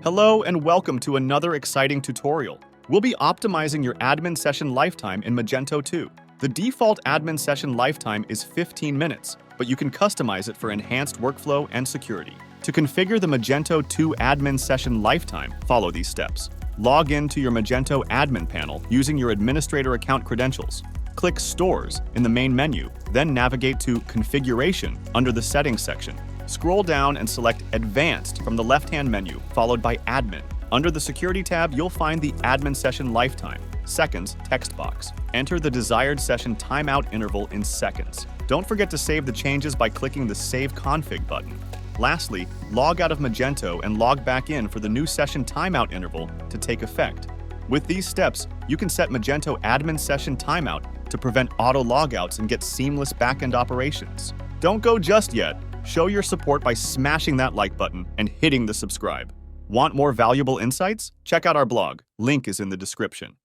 Hello and welcome to another exciting tutorial. We'll be optimizing your admin session lifetime in Magento 2. The default admin session lifetime is 15 minutes, but you can customize it for enhanced workflow and security. To configure the Magento 2 admin session lifetime, follow these steps. Log in to your Magento admin panel using your administrator account credentials. Click Stores in the main menu, then navigate to Configuration under the Settings section. Scroll down and select Advanced from the left-hand menu, followed by Admin. Under the Security tab, you'll find the Admin Session Lifetime, Seconds text box. Enter the desired session timeout interval in seconds. Don't forget to save the changes by clicking the Save Config button. Lastly, log out of Magento and log back in for the new session timeout interval to take effect. With these steps, you can set Magento admin session timeout to prevent auto logouts and get seamless backend operations. Don't go just yet. Show your support by smashing that like button and hitting the subscribe. Want more valuable insights? Check out our blog. Link is in the description.